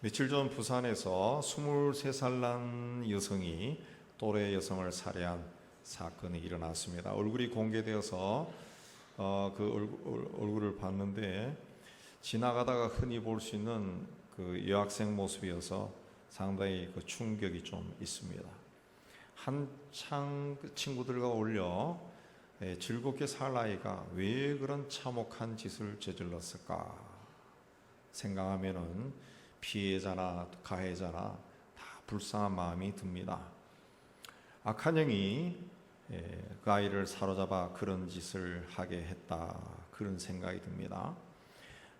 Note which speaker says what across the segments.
Speaker 1: 며칠 전 부산에서 23살 난 여성이 또래 여성을 살해한 사건이 일어났습니다. 얼굴이 공개되어서 얼굴을 봤는데 지나가다가 흔히 볼 수 있는 그 여학생 모습이어서 상당히 그 충격이 좀 있습니다. 한창 그 친구들과 어울려 즐겁게 살 아이가 왜 그런 참혹한 짓을 저질렀을까 생각하면은 피해자나 가해자나 다 불쌍한 마음이 듭니다. 악한 영이 그 아이를 사로잡아 그런 짓을 하게 했다, 그런 생각이 듭니다.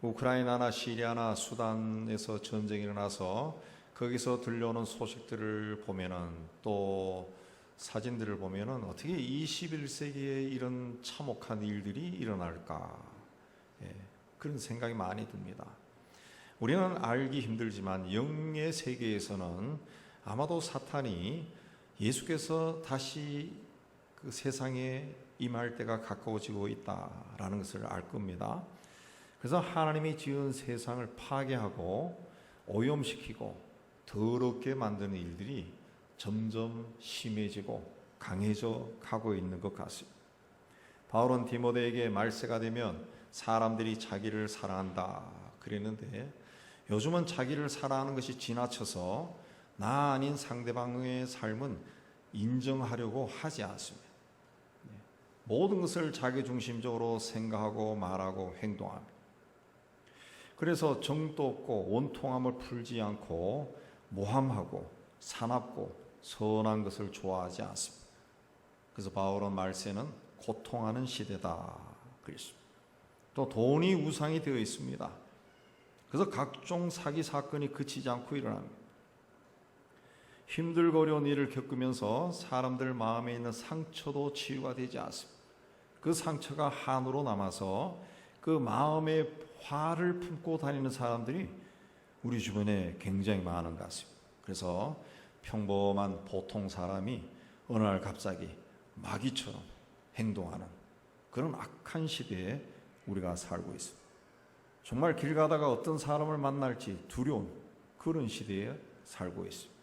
Speaker 1: 우크라이나나 시리아나 수단에서 전쟁이 일어나서 거기서 들려오는 소식들을 보면은 또 사진들을 보면은 어떻게 21세기에 이런 참혹한 일들이 일어날까, 그런 생각이 많이 듭니다. 우리는 알기 힘들지만 영의 세계에서는 아마도 사탄이 예수께서 다시 그 세상에 임할 때가 가까워지고 있다라는 것을 알 겁니다. 그래서 하나님이 지은 세상을 파괴하고 오염시키고 더럽게 만드는 일들이 점점 심해지고 강해져 가고 있는 것 같습니다. 바울은 디모데에게 말세가 되면 사람들이 자기를 사랑한다 그랬는데 요즘은 자기를 사랑하는 것이 지나쳐서 나 아닌 상대방의 삶은 인정하려고 하지 않습니다. 모든 것을 자기중심적으로 생각하고 말하고 행동합니다. 그래서 정도 없고 원통함을 풀지 않고 모함하고 사납고 선한 것을 좋아하지 않습니다. 그래서 바울은 말세는 고통하는 시대다 그랬습니다. 또 돈이 우상이 되어 있습니다. 그래서 각종 사기 사건이 그치지 않고 일어납니다. 힘들고 어려운 일을 겪으면서 사람들 마음에 있는 상처도 치유가 되지 않습니다. 그 상처가 한으로 남아서 그 마음에 화를 품고 다니는 사람들이 우리 주변에 굉장히 많은 것 같습니다. 그래서 평범한 보통 사람이 어느 날 갑자기 마귀처럼 행동하는 그런 악한 시대에 우리가 살고 있습니다. 정말 길 가다가 어떤 사람을 만날지 두려운 그런 시대에 살고 있습니다.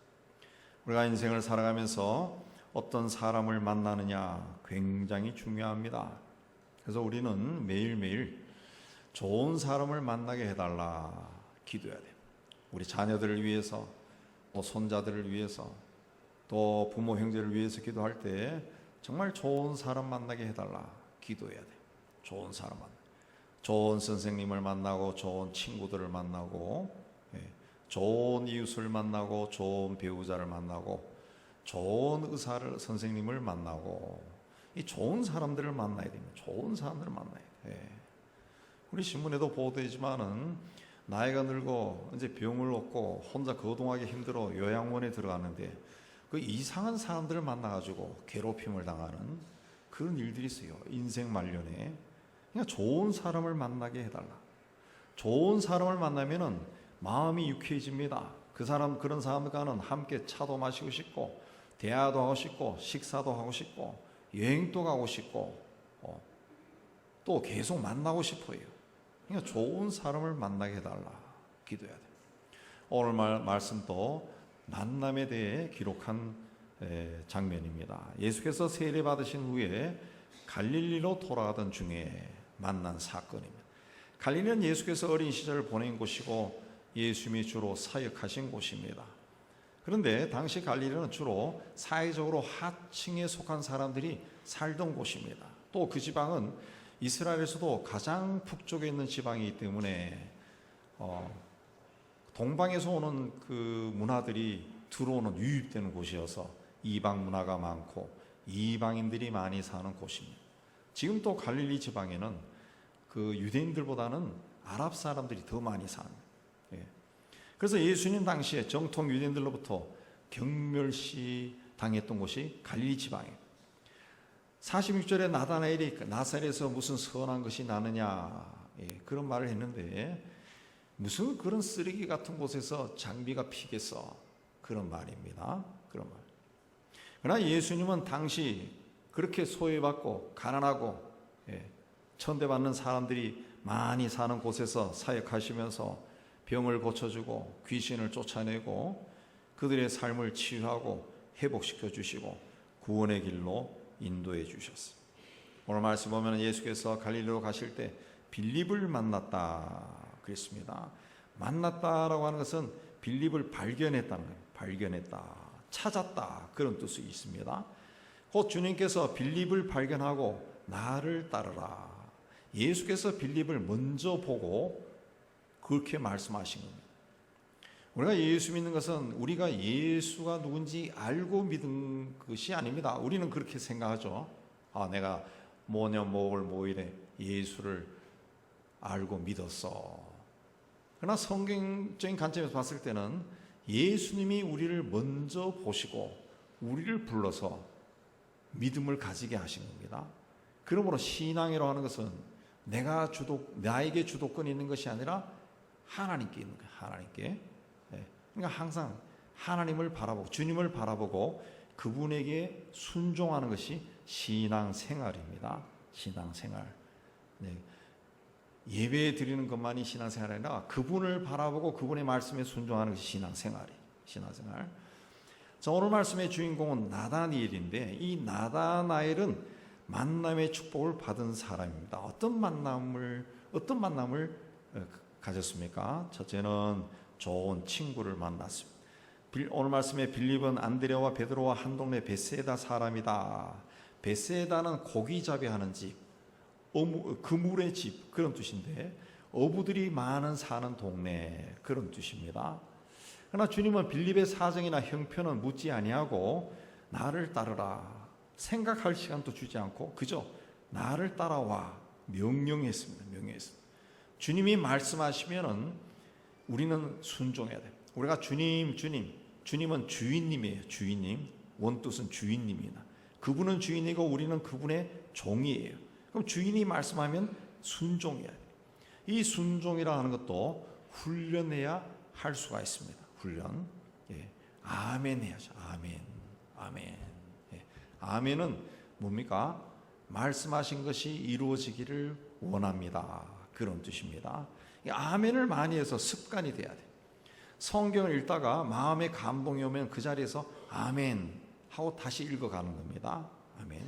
Speaker 1: 우리가 인생을 살아가면서 어떤 사람을 만나느냐 굉장히 중요합니다. 그래서 우리는 매일매일 좋은 사람을 만나게 해달라 기도해야 돼요. 우리 자녀들을 위해서, 또 손자들을 위해서, 또 부모 형제를 위해서 기도할 때 정말 좋은 사람 만나게 해달라 기도해야 돼요. 좋은 사람 만나, 좋은 선생님을 만나고 좋은 친구들을 만나고 좋은 이웃을 만나고 좋은 배우자를 만나고 좋은 의사를 선생님을 만나고 이 좋은 사람들을 만나야 됩니다. 좋은 사람들을 만나야 돼요. 우리 신문에도 보도되지만은 나이가 들고 이제 병을 얻고 혼자 거동하기 힘들어 요양원에 들어가는데 그 이상한 사람들을 만나가지고 괴롭힘을 당하는 그런 일들이 있어요. 인생 말년에. 그러니까 좋은 사람을 만나게 해달라. 좋은 사람을 만나면은 마음이 유쾌해집니다. 그런 사람과는 함께 차도 마시고 싶고 대화도 하고 싶고 식사도 하고 싶고 여행도 가고 싶고 또 계속 만나고 싶어요. 그러니까 좋은 사람을 만나게 해달라 기도해야 돼요. 오늘 말씀도 만남에 대해 기록한 장면입니다. 예수께서 세례 받으신 후에 갈릴리로 돌아가던 중에 만난 사건입니다. 갈릴리는 예수께서 어린 시절을 보낸 곳이고 예수님이 주로 사역하신 곳입니다. 그런데 당시 갈릴리는 주로 사회적으로 하층에 속한 사람들이 살던 곳입니다. 또 그 지방은 이스라엘에서도 가장 북쪽에 있는 지방이기 때문에 동방에서 오는 그 문화들이 들어오는 유입되는 곳이어서 이방 문화가 많고 이방인들이 많이 사는 곳입니다. 지금 또 갈릴리 지방에는 그 유대인들보다는 아랍 사람들이 더 많이 삽니다. 그래서 예수님 당시에 정통 유대인들로부터 경멸시 당했던 곳이 갈릴리 지방이에요. 46절에 나다나엘이 나사렛에서 무슨 선한 것이 나느냐 그런 말을 했는데 무슨 그런 쓰레기 같은 곳에서 장비가 피겠어 그런 말입니다. 그런 말. 그러나 예수님은 당시 그렇게 소외받고 가난하고 천대받는 사람들이 많이 사는 곳에서 사역하시면서 병을 고쳐주고 귀신을 쫓아내고 그들의 삶을 치유하고 회복시켜 주시고 구원의 길로 인도해 주셨어요. 오늘 말씀 보면 예수께서 갈릴리로 가실 때 빌립을 만났다 그랬습니다. 만났다라고 하는 것은 빌립을 발견했다는 거예요. 발견했다, 찾았다 그런 뜻이 있습니다. 곧 주님께서 빌립을 발견하고 나를 따르라. 예수께서 빌립을 먼저 보고 그렇게 말씀하신 겁니다. 우리가 예수 믿는 것은 우리가 예수가 누군지 알고 믿은 것이 아닙니다. 우리는 그렇게 생각하죠. 내가 뭐냐 뭐 이래 예수를 알고 믿었어. 그러나 성경적인 관점에서 봤을 때는 예수님이 우리를 먼저 보시고 우리를 불러서 믿음을 가지게 하신 겁니다. 그러므로 신앙이라고 하는 것은 나에게 주도권이 있는 것이 아니라 하나님께 있는 거예요. 하나님께. 그러니까 항상 하나님을 바라보고 주님을 바라보고 그분에게 순종하는 것이 신앙생활입니다. 신앙생활. 예배 드리는 것만이 신앙생활이 아니라 그분을 바라보고 그분의 말씀에 순종하는 것이 신앙생활이에요. 신앙생활. 자, 오늘 말씀의 주인공은 나다나엘인데 이 나다나엘은 만남의 축복을 받은 사람입니다. 어떤 만남을 가졌습니까? 첫째는 좋은 친구를 만났습니다. 오늘 말씀에 빌립은 안드레와 베드로와 한 동네 베세다 사람이다. 베세다는 고기잡이 하는 집, 그물의 집 그런 뜻인데 어부들이 많은 사는 동네 그런 뜻입니다. 그러나 주님은 빌립의 사정이나 형편은 묻지 아니하고 나를 따르라 생각할 시간도 주지 않고 그저 나를 따라와 명령했습니다. 명령했습니다. 주님이 말씀하시면은 우리는 순종해야 돼요. 우리가 주님은 주인님이에요. 주인님. 원뜻은 주인님이다. 그분은 주인이고 우리는 그분의 종이에요. 그럼 주인이 말씀하면 순종해야 돼요. 이 순종이라 하는 것도 훈련해야 할 수가 있습니다. 훈련. 아멘 해야죠. 아멘. 아멘. 아멘은 뭡니까? 말씀하신 것이 이루어지기를 원합니다. 그런 뜻입니다. 아멘을 많이 해서 습관이 돼야 돼. 성경을 읽다가 마음에 감동이 오면 그 자리에서 아멘 하고 다시 읽어가는 겁니다. 아멘.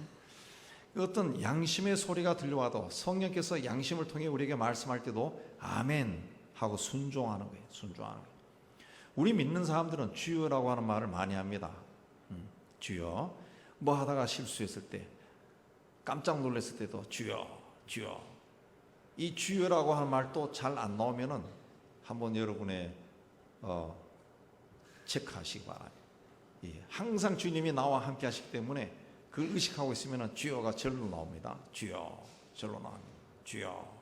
Speaker 1: 어떤 양심의 소리가 들려와도 성령께서 양심을 통해 우리에게 말씀할 때도 아멘 하고 순종하는 거예요. 순종하는 거예요. 우리 믿는 사람들은 주여라고 하는 말을 많이 합니다. 주여. 뭐 하다가 실수했을 때 깜짝 놀랐을 때도 주여 주여. 이 주여라고 하는 말도 잘 안 나오면은 한번 여러분의 체크하시기 바랍니다. 항상 주님이 나와 함께 하시기 때문에 그 의식하고 있으면 주여가 절로 나옵니다. 주여 절로 나옵니다. 주여.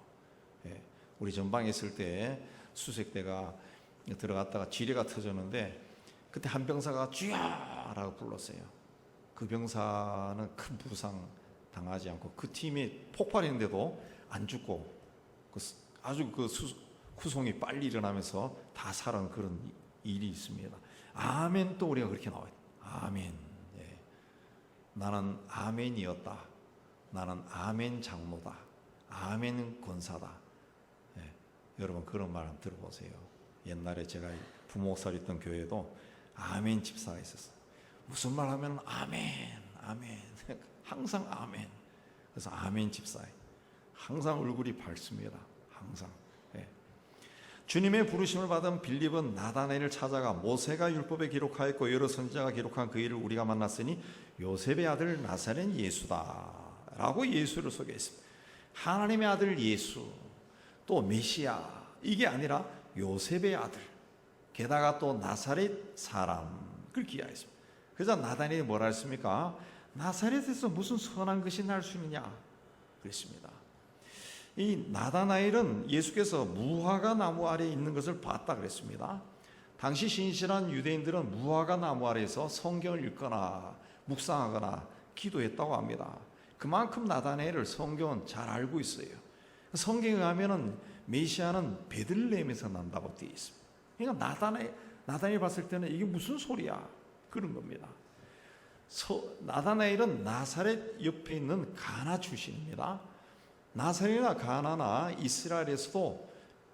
Speaker 1: 우리 전방에 있을 때 수색대가 들어갔다가 지뢰가 터졌는데 그때 한 병사가 주여라고 불렀어요. 그 병사는 큰 부상 당하지 않고 그 팀이 폭발했는데도 안 죽고 아주 그 후송이 빨리 일어나면서 다 살아난 그런 일이 있습니다. 아멘 또 우리가 그렇게 나와요. 아멘. 나는 아멘이었다. 나는 아멘 장로다. 아멘 권사다. 여러분 그런 말 한번 들어보세요. 옛날에 제가 부목살 있던 교회도 아멘 집사가 있었어요. 무슨 말 하면 아멘, 아멘. 항상 아멘. 그래서 아멘 집사예요. 항상 얼굴이 밝습니다. 항상. 주님의 부르심을 받은 빌립은 나다나엘을 찾아가 모세가 율법에 기록하였고 여러 선지자가 기록한 그 일을 우리가 만났으니 요셉의 아들 나사렛 예수다 라고 예수를 소개했습니다. 하나님의 아들 예수 또 메시아 이게 아니라 요셉의 아들 게다가 또 나사렛 사람 그렇게 이야기했습니다. 그래서 나다나엘이 뭐라 했습니까? 나사렛에서 무슨 선한 것이 날 수 있느냐 그랬습니다. 이 나다나엘은 예수께서 무화과 나무 아래에 있는 것을 봤다 그랬습니다. 당시 신실한 유대인들은 무화과 나무 아래에서 성경을 읽거나 묵상하거나 기도했다고 합니다. 그만큼 나다나엘을 성경은 잘 알고 있어요. 성경에 가면은 메시아는 베들레헴에서 난다고 되어 있습니다. 그러니까 나다나엘 봤을 때는 이게 무슨 소리야 그런 겁니다. 나다나엘은 나사렛 옆에 있는 가나 출신입니다. 나사렛이나 가나나 이스라엘에서도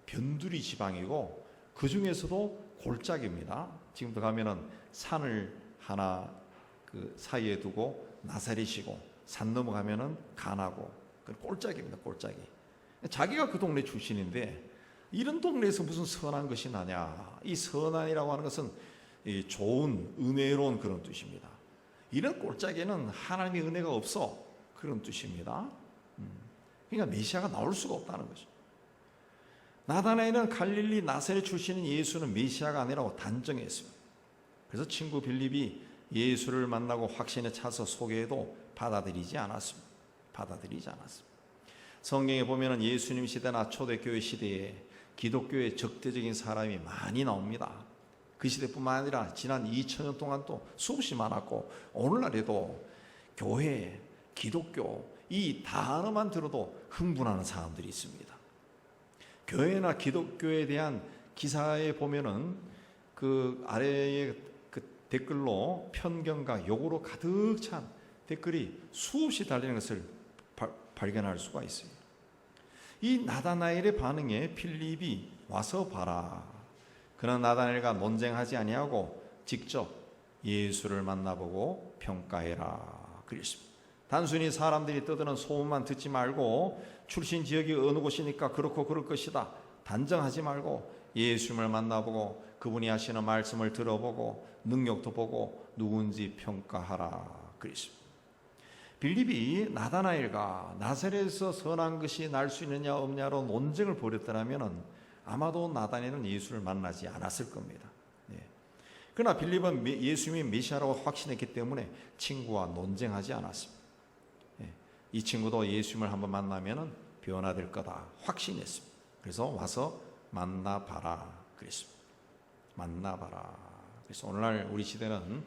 Speaker 1: 변두리 지방이고 그 중에서도 골짜기입니다. 지금도 가면은 산을 하나 그 사이에 두고 나사렛이고 산 넘어가면은 가나고 그 골짜기입니다. 골짜기. 자기가 그 동네 출신인데 이런 동네에서 무슨 선한 것이 나냐. 이 선한이라고 하는 것은 이 좋은 은혜로운 그런 뜻입니다. 이런 골짜기에는 하나님의 은혜가 없어 그런 뜻입니다. 그러니까 메시아가 나올 수가 없다는 거죠. 나다나엘은 갈릴리 나사렛 출신인 예수는 메시아가 아니라고 단정했습니다. 그래서 친구 빌립이 예수를 만나고 확신에 차서 소개해도 받아들이지 않았습니다. 성경에 보면은 예수님 시대나 초대교회 시대에 기독교의 적대적인 사람이 많이 나옵니다. 그 시대뿐만 아니라 지난 2000년 동안 또 수없이 많았고 오늘날에도 교회, 기독교 이 단어만 들어도 흥분하는 사람들이 있습니다. 교회나 기독교에 대한 기사에 보면은 그 아래에 그 댓글로 편견과 욕으로 가득 찬 댓글이 수없이 달리는 것을 발견할 수가 있어요. 이 나다나엘의 반응에 필립이 와서 봐라. 그는 나다나엘과 논쟁하지 아니하고 직접 예수를 만나보고 평가해라. 그랬습니다. 단순히 사람들이 떠드는 소문만 듣지 말고 출신 지역이 어느 곳이니까 그렇고 그럴 것이다. 단정하지 말고 예수님을 만나보고 그분이 하시는 말씀을 들어보고 능력도 보고 누군지 평가하라. 그랬습니다. 빌립이 나다나엘과 나사렛에서 선한 것이 날 수 있느냐 없냐로 논쟁을 벌였더라면 아마도 나다나엘은 예수를 만나지 않았을 겁니다. 그러나 빌립은 예수님이 메시아라고 확신했기 때문에 친구와 논쟁하지 않았습니다. 이 친구도 예수님을 한번 만나면 변화될 거다 확신했습니다. 그래서 와서 만나봐라 그랬습니다. 만나봐라. 그래서 오늘날 우리 시대는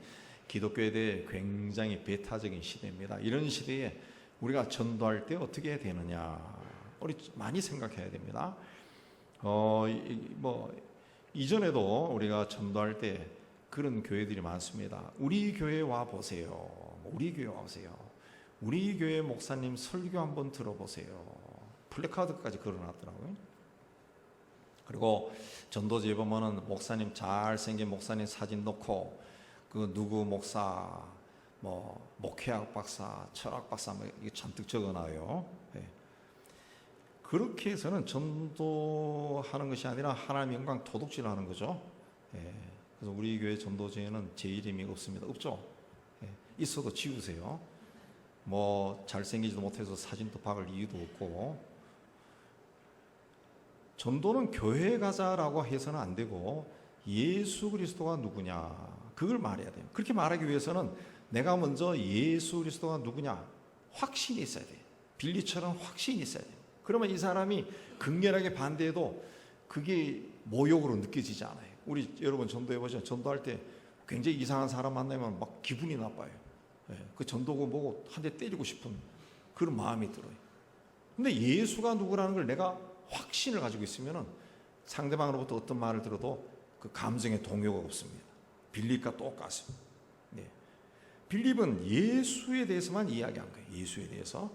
Speaker 1: 기독교에 대해 굉장히 배타적인 시대입니다. 이런 시대에 우리가 전도할 때 어떻게 해야 되느냐 우리 많이 생각해야 됩니다. 이전에도 우리가 전도할 때 그런 교회들이 많습니다. 우리 교회 와 보세요. 우리 교회 와 보세요. 우리 교회 목사님 설교 한번 들어보세요. 플래카드까지 걸어놨더라고요. 그리고 전도지에 보면은 목사님 잘생긴 목사님 사진 넣고 그 누구 목사, 뭐 목회학 박사, 철학 박사 뭐 이게 잔뜩 적어놔요. 그렇게 해서는 전도하는 것이 아니라 하나님의 영광 도둑질하는 거죠. 그래서 우리 교회 전도지에는 제 이름이 없습니다. 없죠. 있어도 지우세요. 뭐 잘생기지도 못해서 사진도 박을 이유도 없고. 전도는 교회에 가자라고 해서는 안 되고 예수 그리스도가 누구냐 그걸 말해야 돼요. 그렇게 말하기 위해서는 내가 먼저 예수 그리스도가 누구냐 확신이 있어야 돼요. 빌립처럼 확신이 있어야 돼요. 그러면 이 사람이 극렬하게 반대해도 그게 모욕으로 느껴지지 않아요. 우리 여러분 전도해보죠. 전도할 때 굉장히 이상한 사람 만나면 막 기분이 나빠요. 그 전도고 보고 한 대 때리고 싶은 그런 마음이 들어요. 근데 예수가 누구라는 걸 내가 확신을 가지고 있으면 상대방으로부터 어떤 말을 들어도 그 감정에 동요가 없습니다. 빌립과 똑같습니다. 빌립은 예수에 대해서만 이야기한 거예요. 예수에 대해서.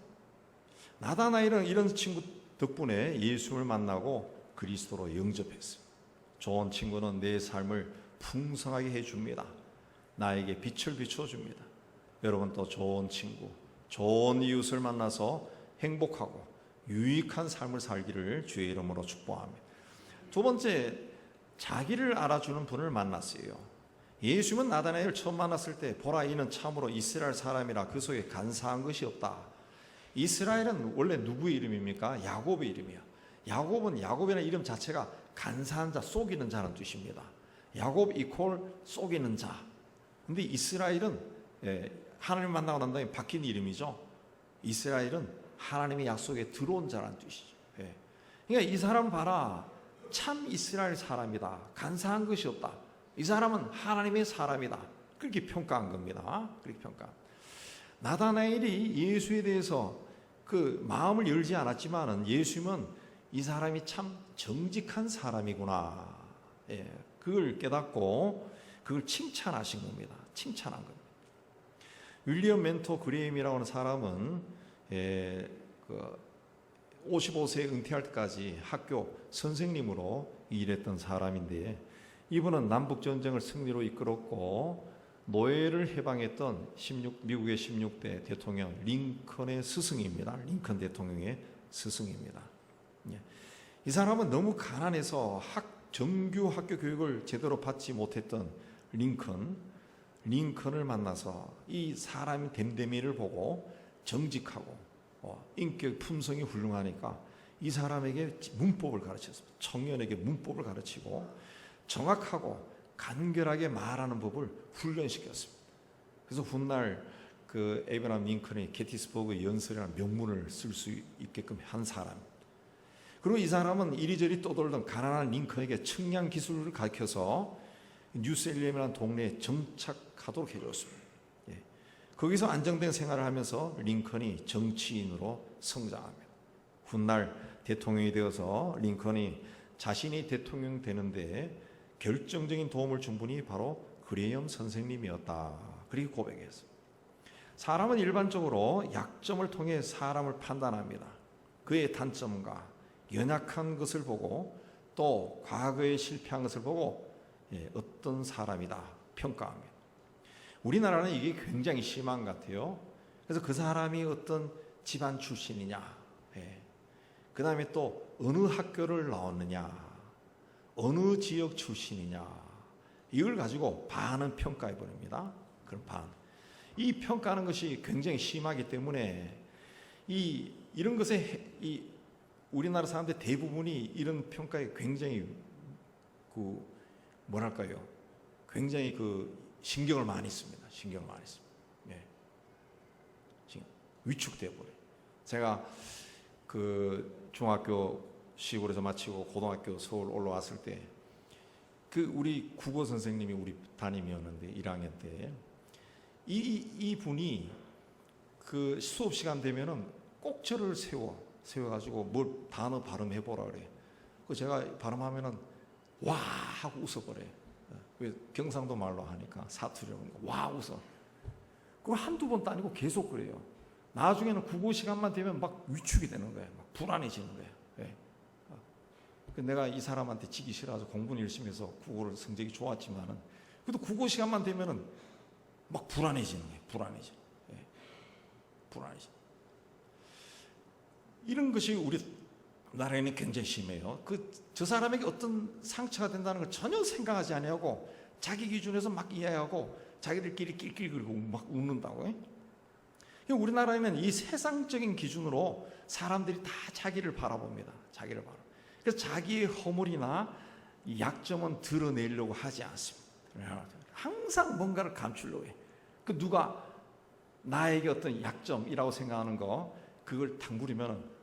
Speaker 1: 나다나엘은 이런 친구 덕분에 예수를 만나고 그리스도로 영접했어요. 좋은 친구는 내 삶을 풍성하게 해줍니다. 나에게 빛을 비춰줍니다. 여러분 또 좋은 친구, 좋은 이웃을 만나서 행복하고 유익한 삶을 살기를 주의 이름으로 축복합니다. 두 번째, 자기를 알아주는 분을 만났어요. 예수님은 나다나엘을 처음 만났을 때 보라 이는 참으로 이스라엘 사람이라 그 속에 간사한 것이 없다. 이스라엘은 원래 누구의 이름입니까? 야곱의 이름이야. 야곱이라는 이름 자체가 간사한 자, 속이는 자라는 뜻입니다. 야곱 이퀄 속이는 자. 근데 이스라엘은 하나님 만나고 난 다음에 바뀐 이름이죠. 이스라엘은 하나님의 약속에 들어온 자라는 뜻이죠. 그러니까 이 사람 봐라. 참 이스라엘 사람이다. 간사한 것이 없다. 이 사람은 하나님의 사람이다. 그렇게 평가한 겁니다. 그렇게 평가. 나다나엘이 예수에 대해서 그 마음을 열지 않았지만은 예수님은 이 사람이 참 정직한 사람이구나. 그걸 깨닫고 그걸 칭찬하신 겁니다. 칭찬한 겁니다. 윌리엄 멘토 그레임이라고 하는 사람은 55세 은퇴할 때까지 학교 선생님으로 일했던 사람인데, 이분은 남북전쟁을 승리로 이끌었고 노예를 해방했던 미국의 16대 대통령 링컨의 스승입니다. 링컨 대통령의 스승입니다. 이 사람은 너무 가난해서 정규 학교 교육을 제대로 받지 못했던 링컨을 만나서 이 사람의 됨됨이를 보고 정직하고 인격 품성이 훌륭하니까 이 사람에게 문법을 가르쳤습니다. 청년에게 문법을 가르치고 정확하고 간결하게 말하는 법을 훈련시켰습니다. 그래서 훗날 그 에이브라함 링컨이 게티스버그 연설이라는 명문을 쓸 수 있게끔 한 사람입니다. 그리고 이 사람은 이리저리 떠돌던 가난한 링컨에게 측량 기술을 가르쳐서 뉴셀렘이라는 동네에 정착하도록 해줬습니다. 거기서 안정된 생활을 하면서 링컨이 정치인으로 성장합니다. 훗날 대통령이 되어서 링컨이 자신이 대통령 되는데 결정적인 도움을 준 분이 바로 그레이엄 선생님이었다. 그렇게 고백했어요. 사람은 일반적으로 약점을 통해 사람을 판단합니다. 그의 단점과 연약한 것을 보고 또 과거에 실패한 것을 보고 어떤 사람이다 평가합니다. 우리나라는 이게 굉장히 심한 것 같아요. 그래서 그 사람이 어떤 집안 출신이냐, 그 다음에 또 어느 학교를 나왔느냐, 어느 지역 출신이냐, 이걸 가지고 반은 평가해 버립니다. 그럼 이 평가하는 것이 굉장히 심하기 때문에 이런 것에 우리나라 사람들 대부분이 이런 평가에 굉장히 굉장히 신경을 많이 씁니다. 신경을 많이 씁니다. 위축돼 버려요. 제가 중학교 시골에서 마치고 고등학교 서울 올라왔을 때 우리 국어 선생님이 우리 담임이었는데 1학년 때 이 분이 수업 시간 되면은 꼭 저를 세워가지고 뭘 단어 발음해 보라 그래. 제가 발음하면은 와 하고 웃어버려요. 경상도 말로 하니까 사투리로 와 웃어. 그걸 한두 번도 아니고 계속 그래요. 나중에는 국어 시간만 되면 막 위축이 되는 거예요. 막 불안해지는 거예요. 내가 이 사람한테 지기 싫어서 공부는 열심히 해서 국어를 성적이 좋았지만은 그래도 국어 시간만 되면은 막 불안해지는 거예요. 불안해져. 이런 것이 우리나라에는 굉장히 심해요. 저 사람에게 어떤 상처가 된다는 걸 전혀 생각하지 아니하고 자기 기준에서 막 이해하고 자기들끼리 낄낄거리고 막 웃는다고요. 우리나라에는 이 세상적인 기준으로 사람들이 다 자기를 바라봅니다. 그래서 자기의 허물이나 약점은 드러내려고 하지 않습니다. 항상 뭔가를 감추려고 해요. 누가 나에게 어떤 약점이라고 생각하는 그걸 탕구리면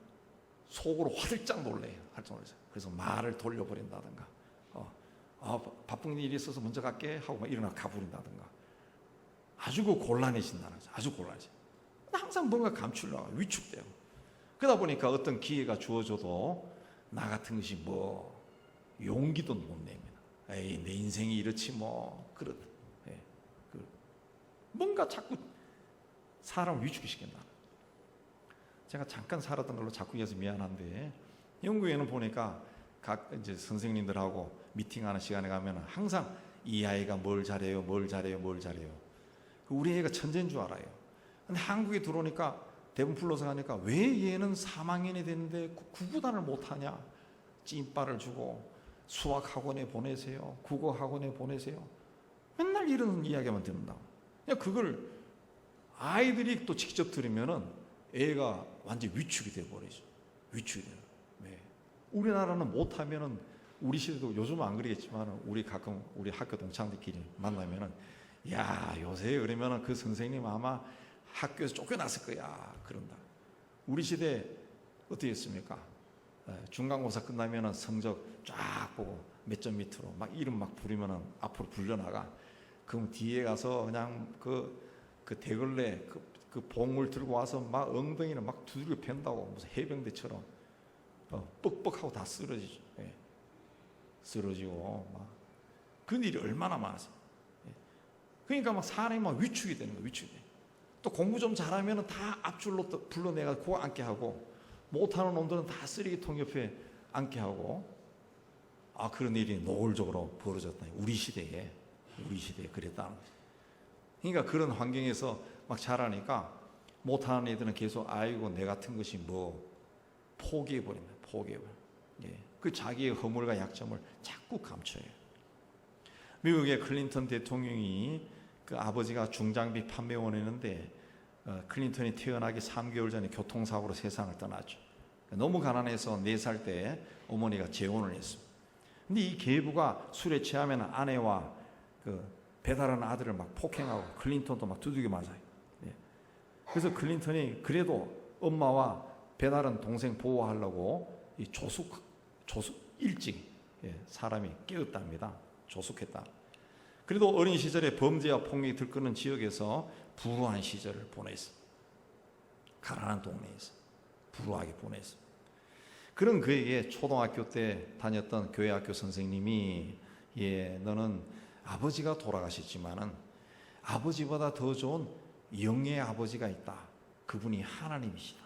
Speaker 1: 속으로 화들짝 놀래요. 그래서 말을 돌려버린다든가, 바쁜 일이 있어서 먼저 갈게 하고 막 일어나 가버린다든가, 아주 곤란해진다는 거죠. 아주 곤란해져. 항상 뭔가 감추려고 위축돼요. 그러다 보니까 어떤 기회가 주어져도 나 같은 것이 용기도 못 냅니다. 내 인생이 이렇지 뭔가 자꾸 사람을 위축시킨다. 제가 잠깐 살았던 걸로 자꾸 해서 미안한데 영국에는 보니까 각 이제 선생님들하고 미팅하는 시간에 가면 항상 이 아이가 뭘 잘해요. 우리 애가 천재인 줄 알아요. 근데 한국에 들어오니까 대부분 불러서 가니까 왜 얘는 3학년이 됐는데 구구단을 못하냐. 찐빠를 주고 수학 학원에 보내세요. 국어 학원에 보내세요. 맨날 이런 이야기만 듣는다. 그걸 아이들이 또 직접 들으면은 애가 완전 위축이 돼버리죠. 우리나라는 못하면은 우리 시대도 요즘은 안 그러겠지만 우리 가끔 우리 학교 동창들끼리 만나면은 야 요새 그러면은 그 선생님 아마 학교에서 쫓겨났을 거야 그런다. 우리 시대 어떻게 했습니까? 중간고사 끝나면은 성적 쫙 보고 몇 점 밑으로 막 이름 막 부르면은 앞으로 불려나가. 그럼 뒤에 가서 그냥 그 대걸레 그 봉을 들고 와서 막 엉덩이를 막 두들겨 팬다고 무슨 해병대처럼 뻑뻑하고 다 쓰러지죠. 쓰러지고 막 그런 일이 얼마나 많았어요. 그러니까 막 사람이 막 위축이 되는 거예요. 또 공부 좀 잘하면은 다 앞줄로 또 불러내가 고 앉게 하고 못하는 놈들은 다 쓰레기통 옆에 앉게 하고, 그런 일이 노골적으로 벌어졌다. 우리 시대에 그랬다는 거죠. 그러니까 그런 환경에서 막 자라니까 못하는 애들은 계속 아이고 내 같은 것이 뭐 포기해버립니다. 예. 그 자기의 허물과 약점을 자꾸 감춰요. 미국의 클린턴 대통령이 그 아버지가 중장비 판매원이었는데 클린턴이 태어나기 3개월 전에 교통사고로 세상을 떠났죠. 너무 가난해서 4살 때 어머니가 재혼을 했습니다. 근데 이 계부가 술에 취하면 아내와 그 배달하는 아들을 막 폭행하고 클린턴도 막 두들겨 맞아요. 예. 그래서 클린턴이 그래도 엄마와 배달은 동생 보호하려고 이 조숙 일찍 사람이 깨었답니다. 조숙했다. 그래도 어린 시절에 범죄와 폭력이 들끓는 지역에서 불우한 시절을 보냈어. 가난한 동네에서 불우하게 보냈어. 그런 그에게 초등학교 때 다녔던 교회 학교 선생님이 너는 아버지가 돌아가셨지만은 아버지보다 더 좋은 영의 아버지가 있다. 그분이 하나님이시다.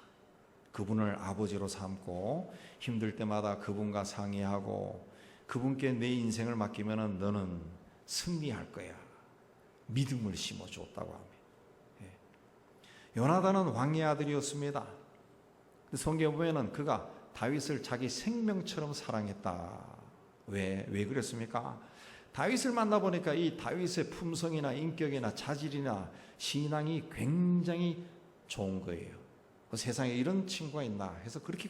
Speaker 1: 그분을 아버지로 삼고 힘들 때마다 그분과 상의하고 그분께 내 인생을 맡기면은 너는 승리할 거야. 믿음을 심어줬다고 합니다. 요나단은 왕의 아들이었습니다. 성경에 보면은 그가 다윗을 자기 생명처럼 사랑했다. 왜 그랬습니까? 다윗을 만나보니까 이 다윗의 품성이나 인격이나 자질이나 신앙이 굉장히 좋은 거예요. 세상에 이런 친구가 있나 해서 그렇게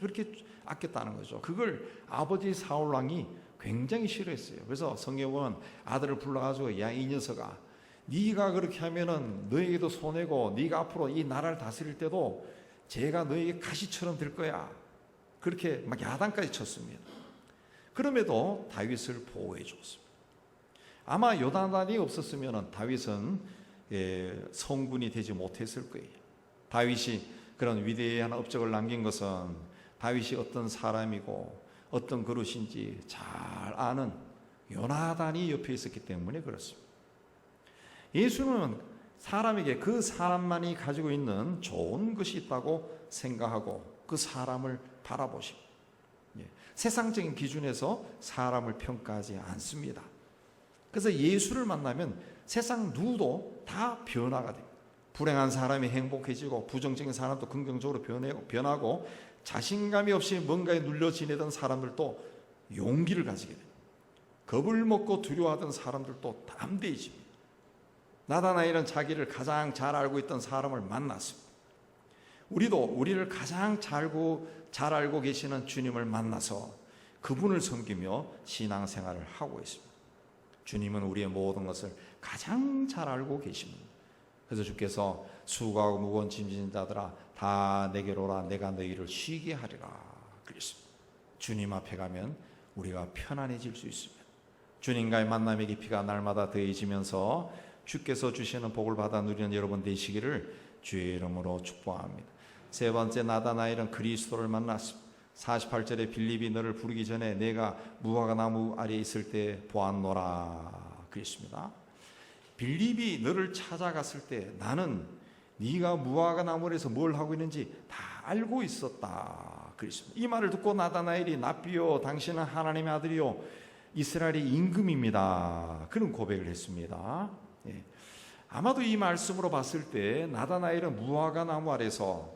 Speaker 1: 아꼈다는 거죠. 그걸 아버지 사울 왕이 굉장히 싫어했어요. 그래서 성경에 보면 아들을 불러가지고 야 이 녀석아, 네가 그렇게 하면은 너에게도 손해고 네가 앞으로 이 나라를 다스릴 때도 제가 너에게 가시처럼 될 거야. 그렇게 막 야단까지 쳤습니다. 그럼에도 다윗을 보호해 줬습니다. 아마 요나단이 없었으면 다윗은 성군이 되지 못했을 거예요. 다윗이 그런 위대한 업적을 남긴 것은 다윗이 어떤 사람이고 어떤 그릇인지 잘 아는 요나단이 옆에 있었기 때문에 그렇습니다. 예수는 사람에게 그 사람만이 가지고 있는 좋은 것이 있다고 생각하고 그 사람을 바라보십니다. 세상적인 기준에서 사람을 평가하지 않습니다. 그래서 예수를 만나면 세상 누구도 다 변화가 됩니다. 불행한 사람이 행복해지고 부정적인 사람도 긍정적으로 변하고 자신감이 없이 뭔가에 눌려 지내던 사람들도 용기를 가지게 됩니다. 겁을 먹고 두려워하던 사람들도 담대해집니다. 나다나엘은 자기를 가장 잘 알고 있던 사람을 만났습니다. 우리도 우리를 가장 잘 알고 계시는 주님을 만나서 그분을 섬기며 신앙생활을 하고 있습니다. 주님은 우리의 모든 것을 가장 잘 알고 계십니다. 그래서 주께서 수고하고 무거운 짐진 자들아 다 내게로 오라 내가 너희를 쉬게 하리라 그랬습니다. 주님 앞에 가면 우리가 편안해질 수 있습니다. 주님과의 만남의 깊이가 날마다 더해지면서 주께서 주시는 복을 받아 누리는 여러분 되시기를 주의 이름으로 축복합니다. 세 번째, 나다나엘은 그리스도를 만났습니다. 48절에 빌립이 너를 부르기 전에 내가 무화과 나무 아래에 있을 때 보았노라 그랬습니다. 빌립이 너를 찾아갔을 때 나는 네가 무화과 나무에서 뭘 하고 있는지 다 알고 있었다 그랬습니다. 이 말을 듣고 나다나엘이 납비요 당신은 하나님의 아들이요 이스라엘의 임금입니다 그런 고백을 했습니다. 아마도 이 말씀으로 봤을 때 나다나엘은 무화과 나무 아래서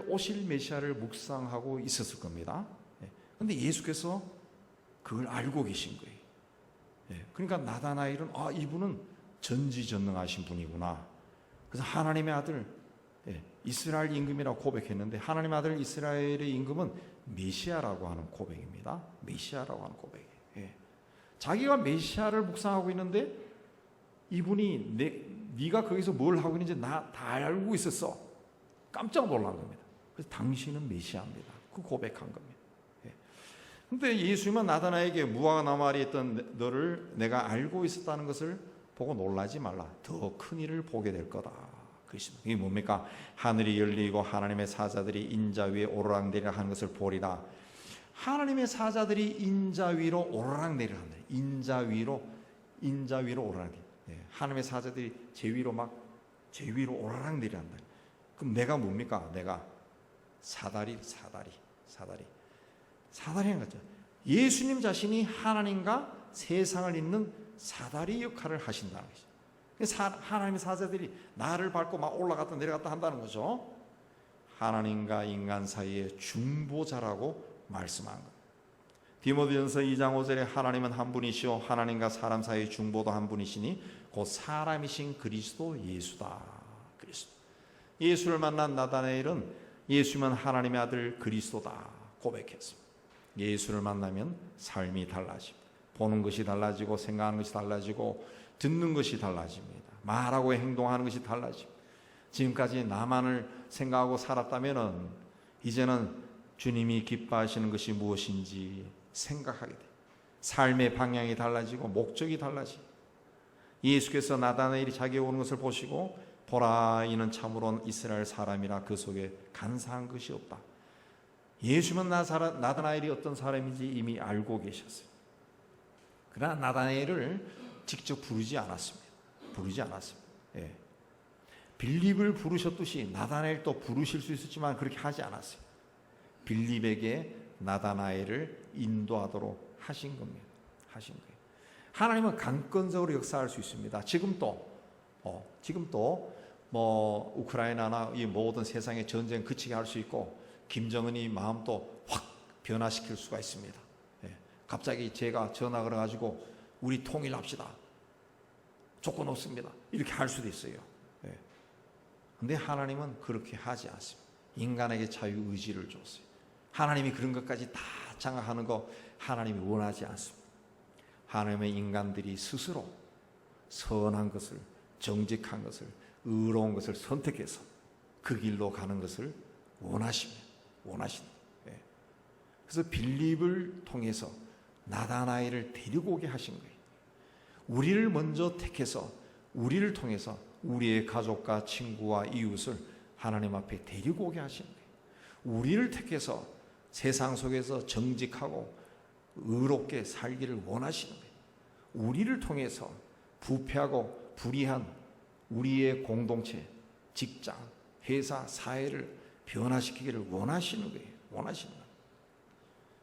Speaker 1: 오실 메시아를 묵상하고 있었을 겁니다. 그런데 예수께서 그걸 알고 계신 거예요. 그러니까 나다나엘은 이분은 전지전능하신 분이구나. 그래서 하나님의 아들 이스라엘 임금이라고 고백했는데 하나님의 아들 이스라엘의 임금은 메시아라고 하는 고백입니다. 메시아라고 하는 고백이에요. 자기가 메시아를 묵상하고 있는데 이분이 네가 거기서 뭘 하고 있는지 나 다 알고 있었어. 깜짝 놀란 겁니다. 그래서 당신은 메시아입니다. 그 고백한 겁니다. 그런데 예수님은 나다나에게 무화과 나무 아래에 있던 너를 내가 알고 있었다는 것을 보고 놀라지 말라. 더 큰 일을 보게 될 거다. 그렇습니다. 이게 뭡니까? 하늘이 열리고 하나님의 사자들이 인자 위에 오르락내리락 하는 것을 보리라. 하나님의 사자들이 인자 위로 오르락내리락 한다. 인자 위로 오르락내리락. 하나님의 사자들이 제 위로 오르락내리락 한다. 그럼 내가 뭡니까? 내가 사다리라는 거죠. 예수님 자신이 하나님과 세상을 잇는 사다리 역할을 하신다는 것이죠. 하나님의 사자들이 나를 밟고 막 올라갔다 내려갔다 한다는 거죠. 하나님과 인간 사이의 중보자라고 말씀한 것. 디모데전서 2장 5절에 하나님은 한 분이시요 하나님과 사람 사이의 중보도 한 분이시니 곧 사람이신 그리스도 예수다. 그리스도. 예수를 만난 나다나엘은 예수면 하나님의 아들 그리스도다 고백했습니다. 예수를 만나면 삶이 달라집니다. 보는 것이 달라지고 생각하는 것이 달라지고 듣는 것이 달라집니다. 말하고 행동하는 것이 달라집니다. 지금까지 나만을 생각하고 살았다면 이제는 주님이 기뻐하시는 것이 무엇인지 생각하게 돼요. 삶의 방향이 달라지고 목적이 달라지고 예수께서 나다나엘이 자기가 오는 것을 보시고 보라 이는 참으로 이스라엘 사람이라 그 속에 간사한 것이 없다. 예수는 나다나엘이 어떤 사람인지 이미 알고 계셨어요. 그러나 나다나엘을 직접 부르지 않았습니다. 예. 빌립을 부르셨듯이 나다나엘도 부르실 수 있었지만 그렇게 하지 않았어요. 빌립에게 나다나엘을 인도하도록 하신 겁니다. 하나님은 강권적으로 역사할 수 있습니다. 지금도 우크라이나나 이 모든 세상의 전쟁 그치게 할 수 있고 김정은이 마음도 확 변화시킬 수가 있습니다. 예. 갑자기 제가 전화 걸어가지고 우리 통일합시다. 조건 없습니다. 이렇게 할 수도 있어요. 그런데 하나님은 그렇게 하지 않습니다. 인간에게 자유의지를 줬어요. 하나님이 그런 것까지 다 장악하는 거 하나님이 원하지 않습니다. 하나님의 인간들이 스스로 선한 것을, 정직한 것을, 의로운 것을 선택해서 그 길로 가는 것을 원하십니다. 그래서 빌립을 통해서 나다나엘을 데리고 오게 하신 거예요. 우리를 먼저 택해서 우리를 통해서 우리의 가족과 친구와 이웃을 하나님 앞에 데리고 오게 하신 거예요. 우리를 택해서 세상 속에서 정직하고 의롭게 살기를 원하시는 거예요. 우리를 통해서 부패하고 불의한 우리의 공동체, 직장, 회사, 사회를 변화시키기를 원하시는 거예요.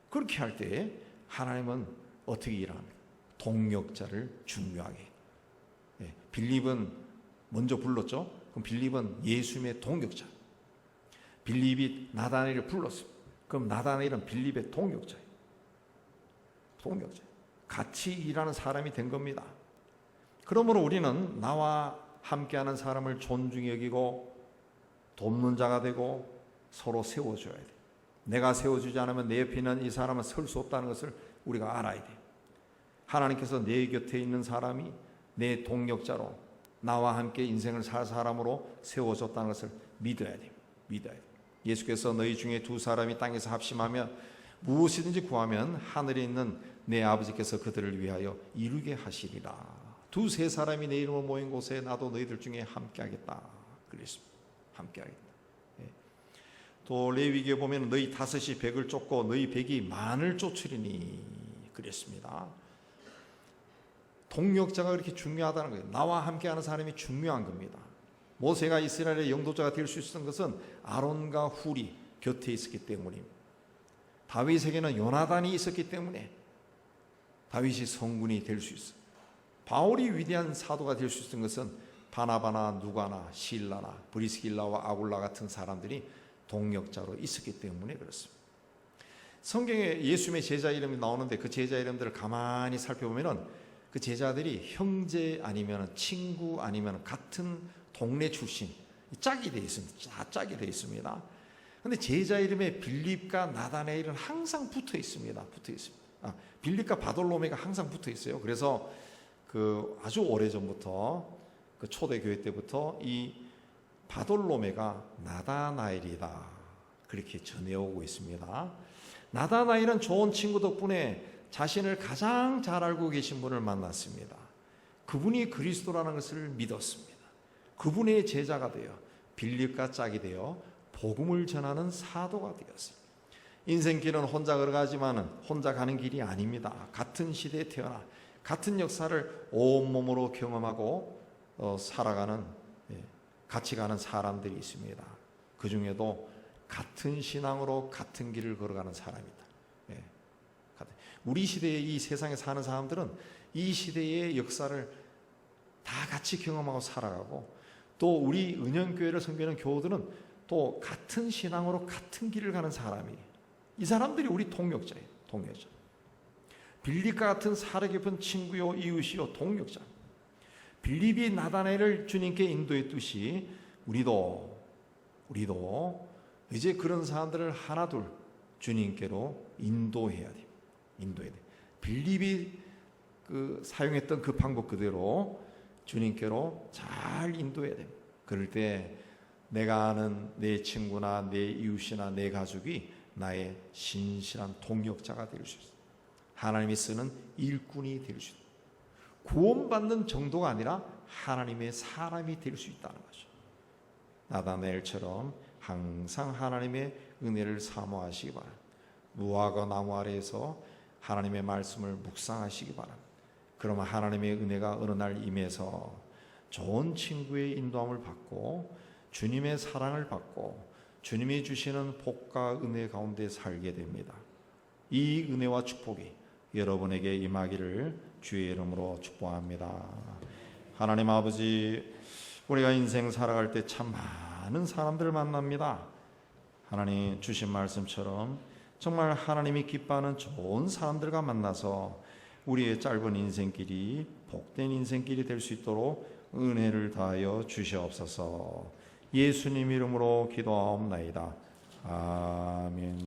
Speaker 1: 그렇게 할 때 하나님은 어떻게 일합니까? 동역자를 중요하게. 빌립은 먼저 불렀죠. 그럼 빌립은 예수님의 동역자. 빌립이 나다나엘을 불렀어요. 그럼 나다나엘은 빌립의 동역자예요. 같이 일하는 사람이 된 겁니다. 그러므로 우리는 나와 함께하는 사람을 존중히 여기고 돕는 자가 되고 서로 세워줘야 돼요. 내가 세워주지 않으면 내 옆에 있는 이 사람은 설 수 없다는 것을 우리가 알아야 돼요. 하나님께서 내 곁에 있는 사람이 내 동역자로 나와 함께 인생을 살 사람으로 세워졌다는 것을 믿어야 돼요. 예수께서 너희 중에 두 사람이 땅에서 합심하며 무엇이든지 구하면 하늘에 있는 내 아버지께서 그들을 위하여 이루게 하시리라. 두세 사람이 내 이름으로 모인 곳에 나도 너희들 중에 함께하겠다. 그랬습니다. 함께하겠다. 또 레위기에 보면 너희 다섯이 백을 쫓고 너희 백이 만을 쫓으리니 그랬습니다. 동역자가 그렇게 중요하다는 거예요. 나와 함께하는 사람이 중요한 겁니다. 모세가 이스라엘의 영도자가 될 수 있었던 것은 아론과 훌이 곁에 있었기 때문입니다. 다윗에게는 요나단이 있었기 때문에 다윗이 성군이 될 수 있어요. 바울이 위대한 사도가 될 수 있었던 것은 바나바나 누가나 실라나 브리스길라와 아굴라 같은 사람들이 동역자로 있었기 때문에 그렇습니다. 성경에 예수님의 제자 이름이 나오는데 그 제자 이름들을 가만히 살펴보면은 그 제자들이 형제 아니면 친구 아니면 같은 동네 출신 짝이 되어 있습니다. 다 짝이 되어 있습니다. 그런데 제자 이름에 빌립과 나다나엘은 항상 붙어 있습니다. 빌립과 바돌로메가 항상 붙어 있어요. 그래서 그 아주 오래 전부터 그 초대교회 때부터 이 바돌로메가 나다나엘이다 그렇게 전해오고 있습니다. 나다나엘은 좋은 친구 덕분에 자신을 가장 잘 알고 계신 분을 만났습니다. 그분이 그리스도라는 것을 믿었습니다. 그분의 제자가 되어 빌립과 짝이 되어 복음을 전하는 사도가 되었습니다. 인생길은 혼자 걸어가지만은 혼자 가는 길이 아닙니다. 같은 시대에 태어나 같은 역사를 온몸으로 경험하고 살아가는 같이 가는 사람들이 있습니다. 그 중에도 같은 신앙으로 같은 길을 걸어가는 사람이다. 예. 우리 시대에 이 세상에 사는 사람들은 이 시대의 역사를 다 같이 경험하고 살아가고, 또 우리 은영교회를 섬기는 교우들은 또 같은 신앙으로 같은 길을 가는 사람이, 이 사람들이 우리 동역자예요. 동역자. 빌립과 같은 사려 깊은 친구요 이웃이요 동역자. 빌립이 나다나엘을 주님께 인도했듯이 우리도 이제 그런 사람들을 하나둘 주님께로 인도해야 돼. 인도해야 돼. 빌립이 사용했던 그 방법 그대로 주님께로 잘 인도해야 돼. 그럴 때 내가 아는 내 친구나 내 이웃이나 내 가족이 나의 신실한 동역자가 될 수 있어. 하나님이 쓰는 일꾼이 될 수 있어. 구원받는 정도가 아니라 하나님의 사람이 될 수 있다는 거죠. 나다나엘처럼 항상 하나님의 은혜를 사모하시기 바랍니다. 무화과 나무 아래에서 하나님의 말씀을 묵상하시기 바랍니다. 그러면 하나님의 은혜가 어느 날 임해서 좋은 친구의 인도함을 받고 주님의 사랑을 받고 주님이 주시는 복과 은혜 가운데 살게 됩니다. 이 은혜와 축복이 여러분에게 임하기를 주의 이름으로 축복합니다. 하나님 아버지, 우리가 인생 살아갈 때 참 많은 사람들을 만납니다. 하나님 주신 말씀처럼 정말 하나님이 기뻐하는 좋은 사람들과 만나서 우리의 짧은 인생길이 복된 인생길이 될 수 있도록 은혜를 다하여 주시옵소서. 예수님 이름으로 기도하옵나이다. 아멘.